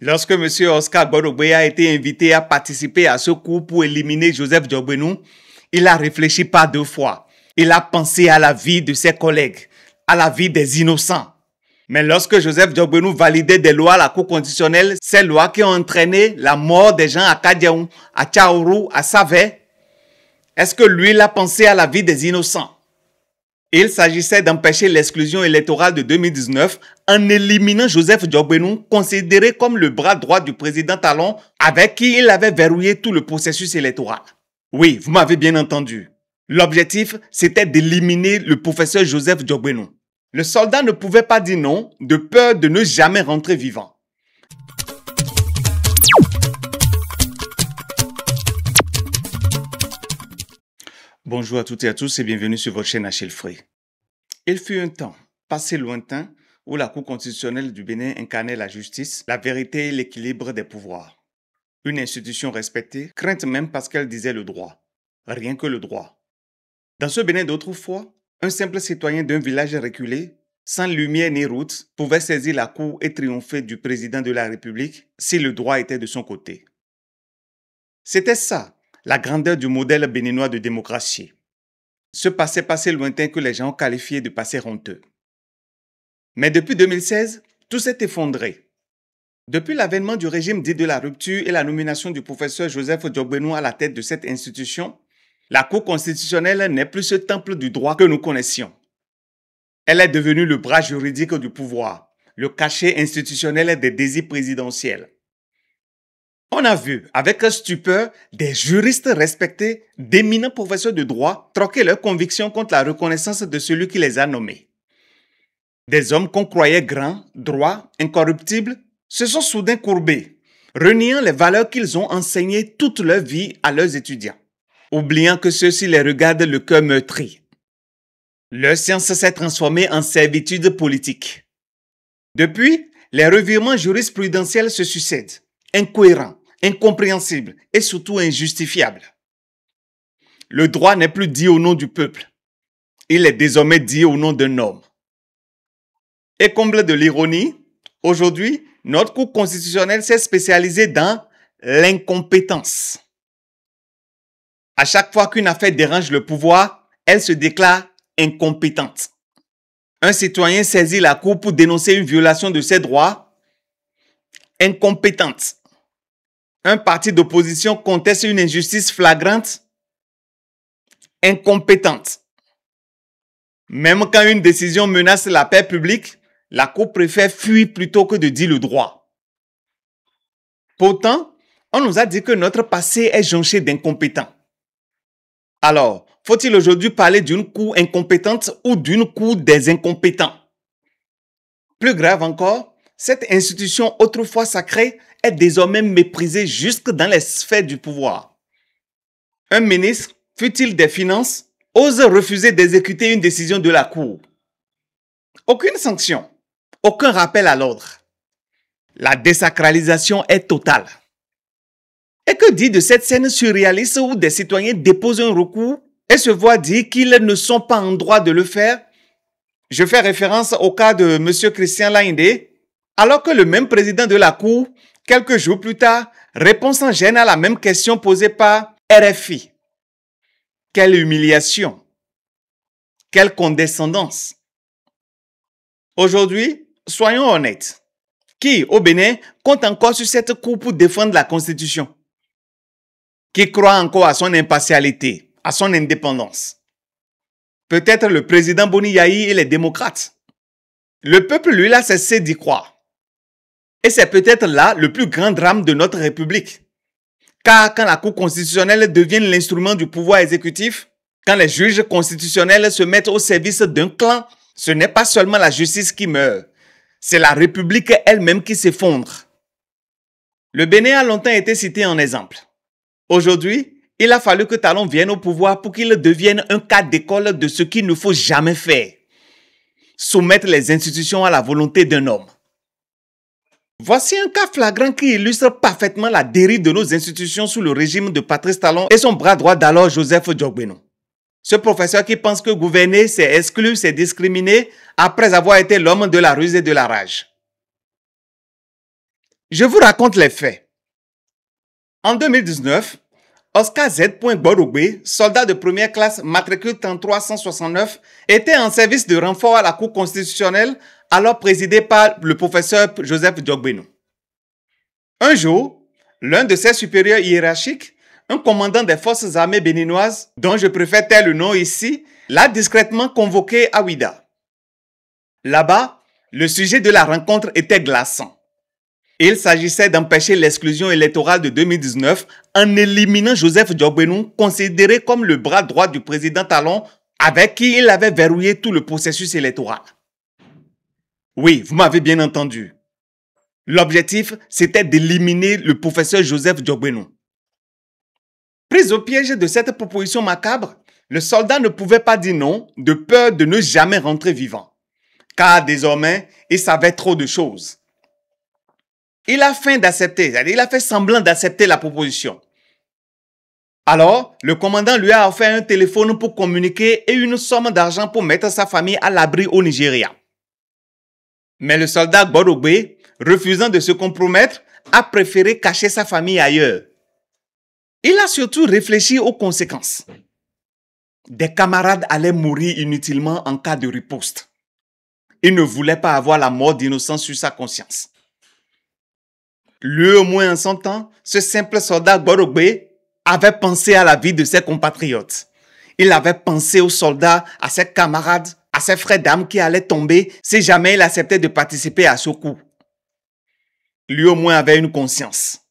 Lorsque M. Oscar Gbadogbe a été invité à participer à ce cours pour éliminer Joseph Diogbenou, il a réfléchi pas deux fois. Il a pensé à la vie de ses collègues, à la vie des innocents. Mais lorsque Joseph Diogbenou validait des lois à la Cour constitutionnelle, ces lois qui ont entraîné la mort des gens à Kadiaou, à Tchaourou, à Savé, est-ce que lui, il a pensé à la vie des innocents? Il s'agissait d'empêcher l'exclusion électorale de 2019 en éliminant Joseph Diogbenou, considéré comme le bras droit du président Talon, avec qui il avait verrouillé tout le processus électoral. Oui, vous m'avez bien entendu. L'objectif, c'était d'éliminer le professeur Joseph Diogbenou. Le soldat ne pouvait pas dire non, de peur de ne jamais rentrer vivant. Bonjour à toutes et à tous et bienvenue sur votre chaîne Achille Free. Il fut un temps, passé lointain, où la Cour constitutionnelle du Bénin incarnait la justice, la vérité et l'équilibre des pouvoirs. Une institution respectée, crainte même parce qu'elle disait le droit. Rien que le droit. Dans ce Bénin d'autrefois, un simple citoyen d'un village reculé, sans lumière ni route, pouvait saisir la cour et triompher du président de la République si le droit était de son côté. C'était ça, la grandeur du modèle béninois de démocratie. Ce passé lointain que les gens ont qualifié de passé honteux. Mais depuis 2016, tout s'est effondré. Depuis l'avènement du régime dit de la rupture et la nomination du professeur Joseph Diogbenou à la tête de cette institution, la Cour constitutionnelle n'est plus ce temple du droit que nous connaissions. Elle est devenue le bras juridique du pouvoir, le cachet institutionnel des désirs présidentiels. On a vu, avec stupeur, des juristes respectés, d'éminents professeurs de droit, troquer leurs convictions contre la reconnaissance de celui qui les a nommés. Des hommes qu'on croyait grands, droits, incorruptibles, se sont soudain courbés, reniant les valeurs qu'ils ont enseignées toute leur vie à leurs étudiants, oubliant que ceux-ci les regardent le cœur meurtri. Leur science s'est transformée en servitude politique. Depuis, les revirements jurisprudentiels se succèdent, incohérents, incompréhensibles et surtout injustifiables. Le droit n'est plus dit au nom du peuple. Il est désormais dit au nom d'un homme. Et comble de l'ironie, aujourd'hui, notre Cour constitutionnelle s'est spécialisée dans l'incompétence. À chaque fois qu'une affaire dérange le pouvoir, elle se déclare incompétente. Un citoyen saisit la Cour pour dénoncer une violation de ses droits, incompétente. Un parti d'opposition conteste une injustice flagrante, incompétente. Même quand une décision menace la paix publique, la Cour préfère fuir plutôt que de dire le droit. Pourtant, on nous a dit que notre passé est jonché d'incompétents. Alors, faut-il aujourd'hui parler d'une Cour incompétente ou d'une Cour des incompétents? Plus grave encore, cette institution autrefois sacrée est désormais méprisée jusque dans les sphères du pouvoir. Un ministre, fût-il des Finances, ose refuser d'exécuter une décision de la Cour. Aucune sanction, aucun rappel à l'ordre. La désacralisation est totale. Et que dire de cette scène surréaliste où des citoyens déposent un recours et se voient dire qu'ils ne sont pas en droit de le faire? Je fais référence au cas de M. Christian Laïndé, alors que le même président de la Cour, quelques jours plus tard, répond sans gêne à la même question posée par RFI. Quelle humiliation! Quelle condescendance! Aujourd'hui, soyons honnêtes. Qui, au Bénin, compte encore sur cette Cour pour défendre la Constitution? Qui croit encore à son impartialité, à son indépendance? Peut-être le président Boni Yayi et les démocrates. Le peuple, lui, a cessé d'y croire. Et c'est peut-être là le plus grand drame de notre République. Car quand la Cour constitutionnelle devient l'instrument du pouvoir exécutif, quand les juges constitutionnels se mettent au service d'un clan, ce n'est pas seulement la justice qui meurt, c'est la République elle-même qui s'effondre. Le Bénin a longtemps été cité en exemple. Aujourd'hui, il a fallu que Talon vienne au pouvoir pour qu'il devienne un cas d'école de ce qu'il ne faut jamais faire. Soumettre les institutions à la volonté d'un homme. Voici un cas flagrant qui illustre parfaitement la dérive de nos institutions sous le régime de Patrice Talon et son bras droit d'alors Joseph Diogbenou. Ce professeur qui pense que gouverner, c'est exclure, c'est discriminer, après avoir été l'homme de la ruse et de la rage. Je vous raconte les faits. En 2019, Oscar Z. Gbadogbe, soldat de première classe matricule 3369, était en service de renfort à la Cour constitutionnelle, alors présidée par le professeur Joseph Diogbenu. Un jour, l'un de ses supérieurs hiérarchiques, un commandant des forces armées béninoises, dont je préfère taire le nom ici, l'a discrètement convoqué à Ouidah. Là-bas, le sujet de la rencontre était glaçant. Il s'agissait d'empêcher l'exclusion électorale de 2019 en éliminant Joseph Diogbenu, considéré comme le bras droit du président Talon, avec qui il avait verrouillé tout le processus électoral. Oui, vous m'avez bien entendu. L'objectif, c'était d'éliminer le professeur Joseph Diogbenu. Pris au piège de cette proposition macabre, le soldat ne pouvait pas dire non, de peur de ne jamais rentrer vivant. Car désormais, il savait trop de choses. Il a feint d'accepter, c'est-à-dire il a fait semblant d'accepter la proposition. Alors, le commandant lui a offert un téléphone pour communiquer et une somme d'argent pour mettre sa famille à l'abri au Nigeria. Mais le soldat Gbadogbe, refusant de se compromettre, a préféré cacher sa famille ailleurs. Il a surtout réfléchi aux conséquences. Des camarades allaient mourir inutilement en cas de riposte. Il ne voulait pas avoir la mort d'innocents sur sa conscience. Lui au moins en son temps, ce simple soldat Gbadogbe avait pensé à la vie de ses compatriotes. Il avait pensé aux soldats, à ses camarades, à ses frères d'armes qui allaient tomber si jamais il acceptait de participer à ce coup. Lui au moins avait une conscience.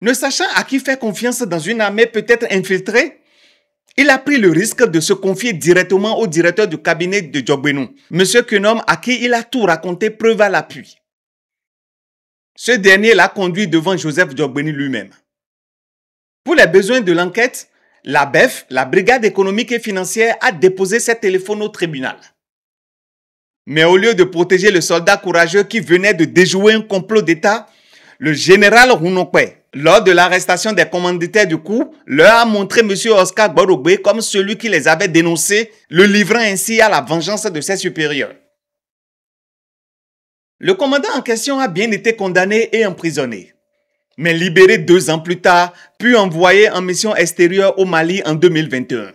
Ne sachant à qui faire confiance dans une armée peut-être infiltrée, il a pris le risque de se confier directement au directeur du cabinet de Diogbenu, M. Kenom, à qui il a tout raconté, preuve à l'appui. Ce dernier l'a conduit devant Joseph Diogbenu lui-même. Pour les besoins de l'enquête, la BEF, la Brigade économique et financière, a déposé ses téléphones au tribunal. Mais au lieu de protéger le soldat courageux qui venait de déjouer un complot d'État, le général Runokwe, lors de l'arrestation des commanditaires du coup, leur a montré M. Oscar Gbadogbe comme celui qui les avait dénoncés, le livrant ainsi à la vengeance de ses supérieurs. Le commandant en question a bien été condamné et emprisonné, mais libéré 2 ans plus tard, puis envoyé en mission extérieure au Mali en 2021.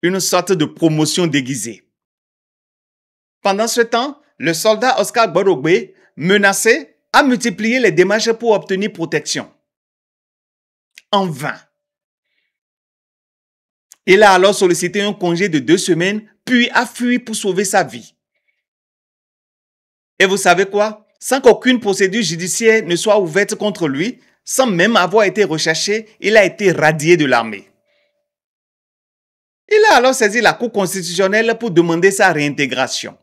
Une sorte de promotion déguisée. Pendant ce temps, le soldat Oscar Gbadogbe, menacé, a multiplié les démarches pour obtenir protection. En vain. Il a alors sollicité un congé de 2 semaines, puis a fui pour sauver sa vie. Et vous savez quoi? Sans qu'aucune procédure judiciaire ne soit ouverte contre lui, sans même avoir été recherché, il a été radié de l'armée. Il a alors saisi la Cour constitutionnelle pour demander sa réintégration.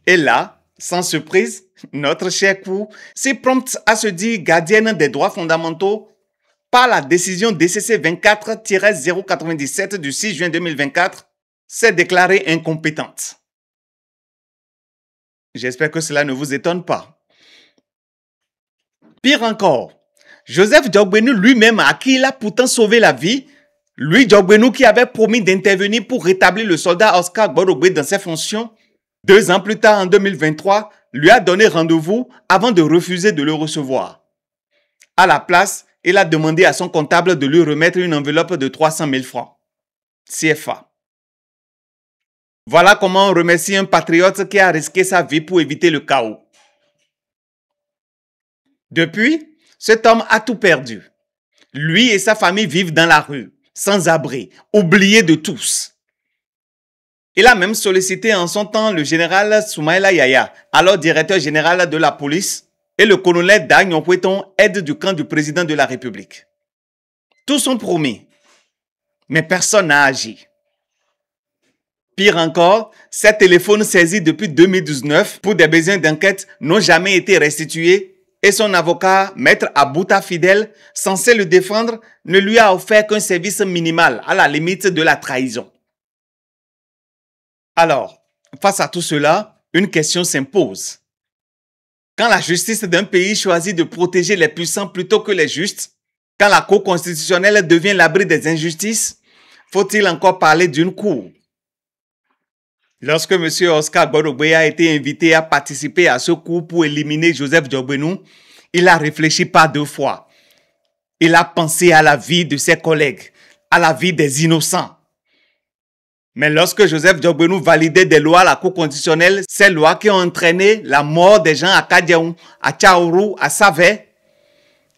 Et là, sans surprise, notre chère Cour, si prompte à se dire gardienne des droits fondamentaux, par la décision DCC 24-097 du 6 juin 2024, s'est déclarée incompétente. J'espère que cela ne vous étonne pas. Pire encore, Joseph Diogbenu lui-même, à qui il a pourtant sauvé la vie, lui Diogbenu qui avait promis d'intervenir pour rétablir le soldat Oscar Gbadogbe dans ses fonctions, 2 ans plus tard en 2023, lui a donné rendez-vous avant de refuser de le recevoir. À la place, il a demandé à son comptable de lui remettre une enveloppe de 300 000 francs CFA. Voilà comment on remercie un patriote qui a risqué sa vie pour éviter le chaos. Depuis, cet homme a tout perdu. Lui et sa famille vivent dans la rue, sans abri, oubliés de tous. Il a même sollicité en son temps le général Soumaïla Yaya, alors directeur général de la police, et le colonel Dagnon Poueton, aide du camp du président de la République. Tous ont promis, mais personne n'a agi. Pire encore, ces téléphones saisis depuis 2019 pour des besoins d'enquête n'ont jamais été restitués et son avocat, maître Abouta Fidel, censé le défendre, ne lui a offert qu'un service minimal à la limite de la trahison. Alors, face à tout cela, une question s'impose. Quand la justice d'un pays choisit de protéger les puissants plutôt que les justes, quand la Cour constitutionnelle devient l'abri des injustices, faut-il encore parler d'une cour? Lorsque M. Oscar Gbadogbe a été invité à participer à ce coup pour éliminer Joseph Diogbenou, il a réfléchi pas deux fois. Il a pensé à la vie de ses collègues, à la vie des innocents. Mais lorsque Joseph Diogbenou validait des lois à la Cour constitutionnelle, ces lois qui ont entraîné la mort des gens à Kadiaou, à Tchaourou, à Savé,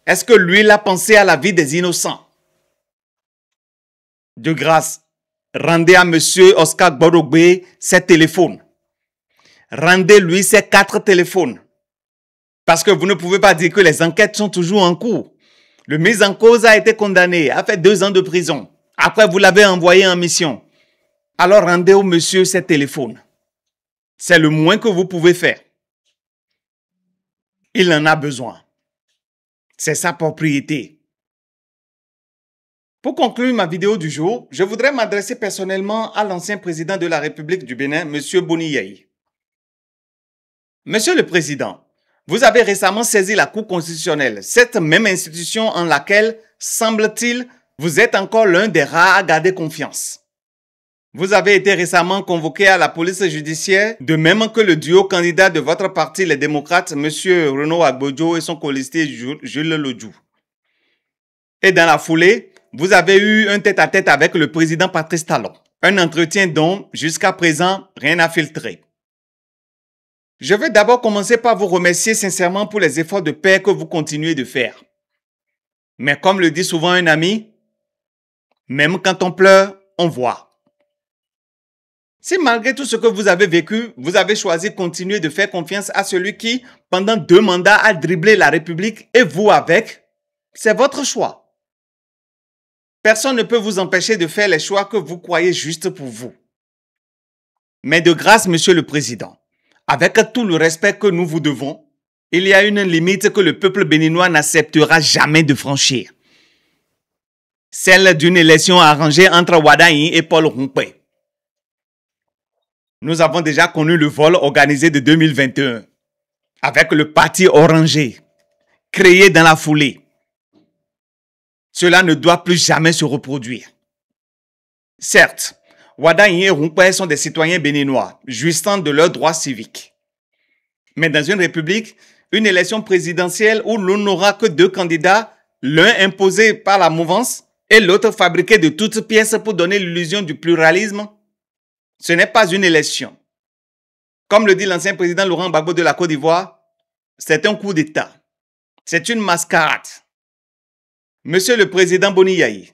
est-ce que lui, il a pensé à la vie des innocents? De grâce, rendez à M. Oscar Gbadogbe ses téléphones. Rendez-lui ses 4 téléphones. Parce que vous ne pouvez pas dire que les enquêtes sont toujours en cours. Le mis en cause a été condamné, a fait 2 ans de prison. Après, vous l'avez envoyé en mission. Alors rendez au monsieur ses téléphones. C'est le moins que vous pouvez faire. Il en a besoin. C'est sa propriété. Pour conclure ma vidéo du jour, je voudrais m'adresser personnellement à l'ancien président de la République du Bénin, M. Boni Yayi. Monsieur le Président, vous avez récemment saisi la Cour constitutionnelle, cette même institution en laquelle, semble-t-il, vous êtes encore l'un des rares à garder confiance. Vous avez été récemment convoqué à la police judiciaire, de même que le duo candidat de votre parti, les démocrates, M. Renaud Agbodjo et son colistier Jules Lodjou. Et dans la foulée, vous avez eu un tête-à-tête avec le président Patrice Talon. Un entretien dont, jusqu'à présent, rien n'a filtré. Je vais d'abord commencer par vous remercier sincèrement pour les efforts de paix que vous continuez de faire. Mais comme le dit souvent un ami, même quand on pleure, on voit. Si malgré tout ce que vous avez vécu, vous avez choisi de continuer de faire confiance à celui qui, pendant 2 mandats, a dribblé la République et vous avec, c'est votre choix. Personne ne peut vous empêcher de faire les choix que vous croyez justes pour vous. Mais de grâce, Monsieur le Président, avec tout le respect que nous vous devons, il y a une limite que le peuple béninois n'acceptera jamais de franchir. Celle d'une élection arrangée entre Wadaï et Paul Rompé. Nous avons déjà connu le vol organisé de 2021 avec le parti orangé, créé dans la foulée. Cela ne doit plus jamais se reproduire. Certes, Wadaï et Rompé sont des citoyens béninois, jouissant de leurs droits civiques. Mais dans une république, une élection présidentielle où l'on n'aura que 2 candidats, l'un imposé par la mouvance et l'autre fabriqué de toutes pièces pour donner l'illusion du pluralisme, ce n'est pas une élection. Comme le dit l'ancien président Laurent Gbagbo de la Côte d'Ivoire, c'est un coup d'État. C'est une mascarade. Monsieur le président Boni Yayi,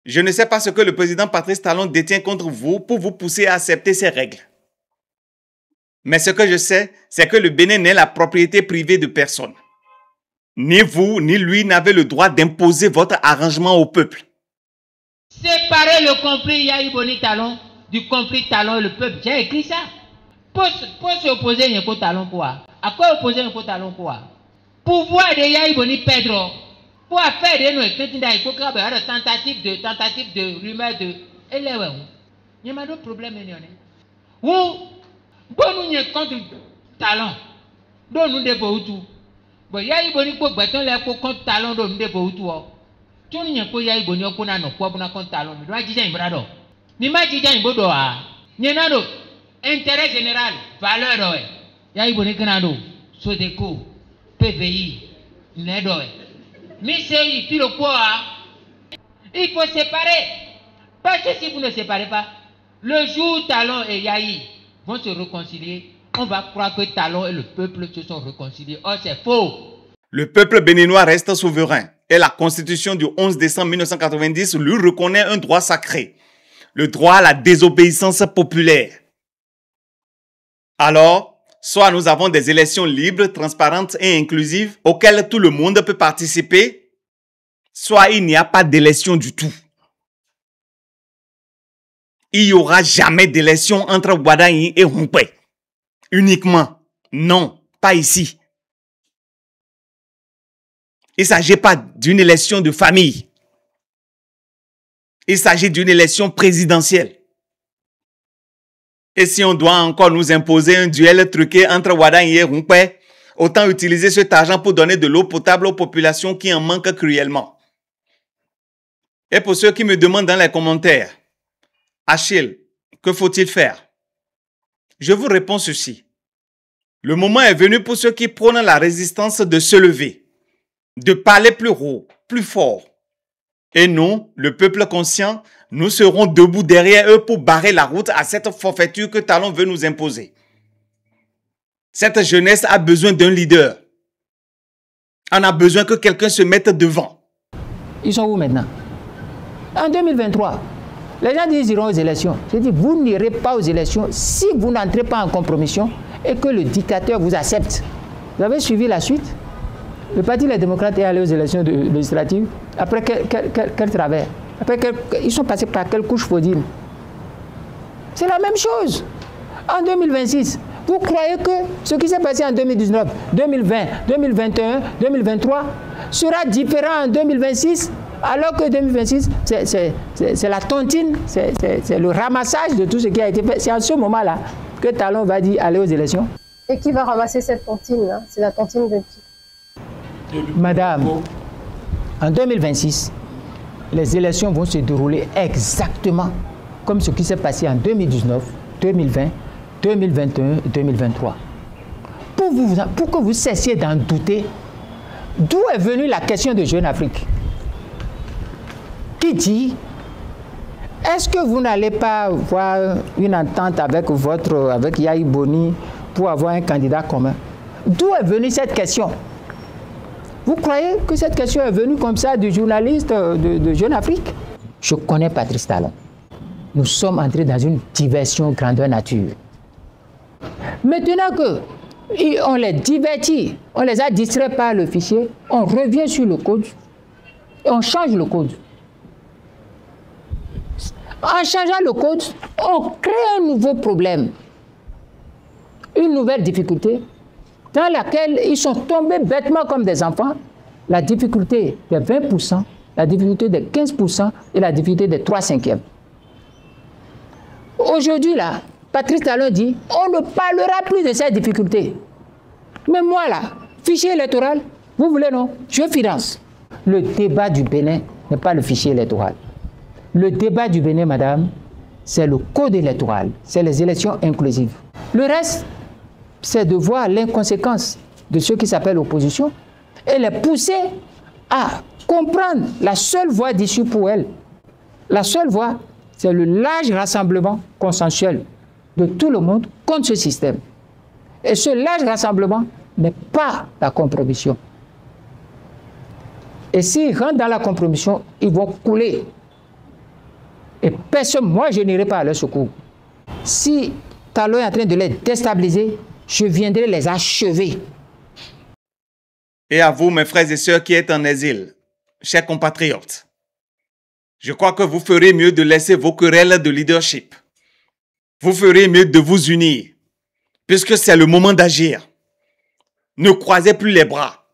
je ne sais pas ce que le président Patrice Talon détient contre vous pour vous pousser à accepter ces règles. Mais ce que je sais, c'est que le Bénin n'est la propriété privée de personne. Ni vous, ni lui n'avez le droit d'imposer votre arrangement au peuple. Séparer le conflit Yayi Boni Talon du conflit Talon et le peuple. J'ai écrit ça. Pour s'opposer Yeko Talon quoi? À quoi opposer Yeko Talon quoi? Pouvoir de Yayi Boni Pedro. Pour faire de nous tentative de rumeur de. Il y a d'autres problèmes. Où bon nous contre Talon. Donc nous devons tout. Bon Yayi Boni pour bâton les contre Talon donc nous devons tout. Tu n'as pas Yayi Boni au na no quoi pour contre Talon. Nous doit dire un brado. Ni ma dire un bodo a. Ni nado. Intérêt général, valeur, ouais. Yayi Boni Kanado, Sodeco, PVI, Nedo. Mais c'est puis le quoi? Il faut séparer. Parce que si vous ne séparez pas, le jour où Talon et Yayi vont se réconcilier, on va croire que Talon et le peuple se sont réconciliés. Or, c'est faux. Le peuple béninois reste souverain et la constitution du 11 décembre 1990 lui reconnaît un droit sacré, le droit à la désobéissance populaire. Alors, soit nous avons des élections libres, transparentes et inclusives auxquelles tout le monde peut participer, soit il n'y a pas d'élection du tout. Il n'y aura jamais d'élection entre Wadaï et Rompé. Uniquement. Non, pas ici. Il ne s'agit pas d'une élection de famille. Il s'agit d'une élection présidentielle. Et si on doit encore nous imposer un duel truqué entre Wadaï et Rompé, autant utiliser cet argent pour donner de l'eau potable aux populations qui en manquent cruellement. Et pour ceux qui me demandent dans les commentaires, Achille, que faut-il faire? Je vous réponds ceci. Le moment est venu pour ceux qui prônent la résistance de se lever, de parler plus haut, plus fort. Et nous, le peuple conscient, nous serons debout derrière eux pour barrer la route à cette forfaiture que Talon veut nous imposer. Cette jeunesse a besoin d'un leader. On a besoin que quelqu'un se mette devant. Ils sont où maintenant? En 2023, les gens disent qu'ils iront aux élections. Je dis, vous n'irez pas aux élections si vous n'entrez pas en compromission et que le dictateur vous accepte. Vous avez suivi la suite? Le Parti des démocrates est allé aux élections législatives. Après quel travers? Après ils sont passés par quelle couche faudine? C'est la même chose. En 2026, vous croyez que ce qui s'est passé en 2019, 2020, 2021, 2023 sera différent en 2026, alors que 2026, c'est la tontine, c'est le ramassage de tout ce qui a été fait. C'est à ce moment-là que Talon va dire aller aux élections. Et qui va ramasser cette tontine là? C'est la tontine de qui? Madame, en 2026, les élections vont se dérouler exactement comme ce qui s'est passé en 2019, 2020, 2021 et 2023. Pour que vous cessiez d'en douter, d'où est venue la question de Jeune Afrique? Qui dit, est-ce que vous n'allez pas voir une entente avec Yahi Boni pour avoir un candidat commun? D'où est venue cette question? Vous croyez que cette question est venue comme ça du journaliste de Jeune Afrique? Je connais Patrice Talon. Nous sommes entrés dans une diversion grandeur nature. Maintenant qu'on les divertit, on les a distraits par le fichier, on revient sur le code et on change le code. En changeant le code, on crée un nouveau problème, une nouvelle difficulté dans laquelle ils sont tombés bêtement comme des enfants. La difficulté des 20%, la difficulté des 15% et la difficulté des 3/5. Aujourd'hui, là, Patrice Talon dit, on ne parlera plus de ces difficultés. Mais moi, là, fichier électoral, vous voulez non? Je finance. Le débat du Bénin n'est pas le fichier électoral. Le débat du Bénin, madame, c'est le code électoral, c'est les élections inclusives. Le reste, c'est de voir l'inconséquence de ceux qui s'appellent opposition et les pousser à comprendre la seule voie d'issue pour elles. La seule voie, c'est le large rassemblement consensuel de tout le monde contre ce système. Et ce large rassemblement n'est pas la compromission. Et s'ils rentrent dans la compromission, ils vont couler. Et personne, moi je n'irai pas à leur secours. Si Talon est en train de les déstabiliser, je viendrai les achever. Et à vous, mes frères et sœurs qui êtes en exil, chers compatriotes, je crois que vous ferez mieux de laisser vos querelles de leadership. Vous ferez mieux de vous unir, puisque c'est le moment d'agir. Ne croisez plus les bras.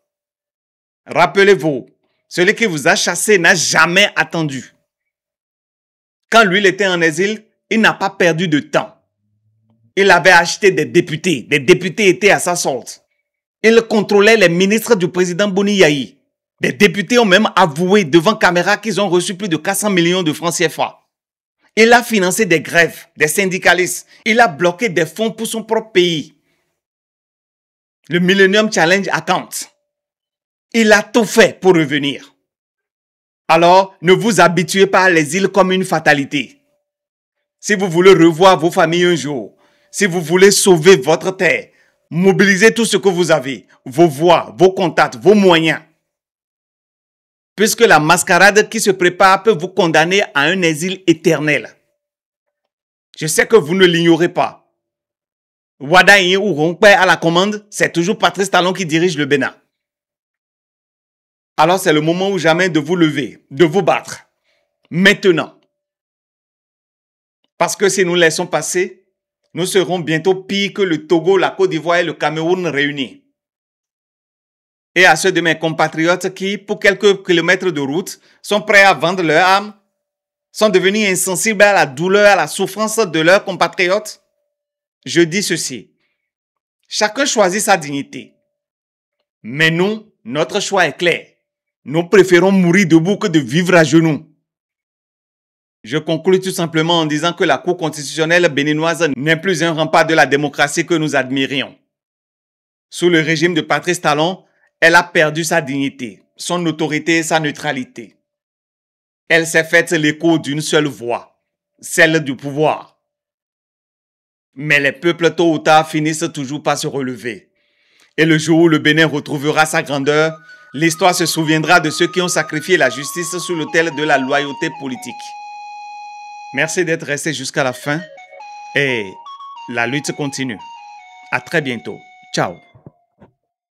Rappelez-vous, celui qui vous a chassé n'a jamais attendu. Quand lui il était en exil, il n'a pas perdu de temps. Il avait acheté des députés. Des députés étaient à sa solde. Il contrôlait les ministres du président Boni Yahi. Des députés ont même avoué devant caméra qu'ils ont reçu plus de 400 millions de francs CFA. Il a financé des grèves, des syndicalistes. Il a bloqué des fonds pour son propre pays. Le Millennium Challenge Account. Il a tout fait pour revenir. Alors, ne vous habituez pas à l'exil comme une fatalité. Si vous voulez revoir vos familles un jour, si vous voulez sauver votre terre, mobilisez tout ce que vous avez, vos voix, vos contacts, vos moyens. Puisque la mascarade qui se prépare peut vous condamner à un exil éternel. Je sais que vous ne l'ignorez pas. Wadaï ou Ronkpe à la commande, c'est toujours Patrice Talon qui dirige le Bénin. Alors c'est le moment ou jamais de vous lever, de vous battre. Maintenant. Parce que si nous laissons passer, nous serons bientôt pires que le Togo, la Côte d'Ivoire et le Cameroun réunis. Et à ceux de mes compatriotes qui, pour quelques kilomètres de route, sont prêts à vendre leur âme, sont devenus insensibles à la douleur, à la souffrance de leurs compatriotes, je dis ceci. Chacun choisit sa dignité. Mais nous, notre choix est clair. Nous préférons mourir debout que de vivre à genoux. Je conclus tout simplement en disant que la Cour constitutionnelle béninoise n'est plus un rempart de la démocratie que nous admirions. Sous le régime de Patrice Talon, elle a perdu sa dignité, son autorité et sa neutralité. Elle s'est faite l'écho d'une seule voix, celle du pouvoir. Mais les peuples tôt ou tard finissent toujours par se relever. Et le jour où le Bénin retrouvera sa grandeur, l'histoire se souviendra de ceux qui ont sacrifié la justice sur l'autel de la loyauté politique. Merci d'être resté jusqu'à la fin et la lutte continue. À très bientôt. Ciao.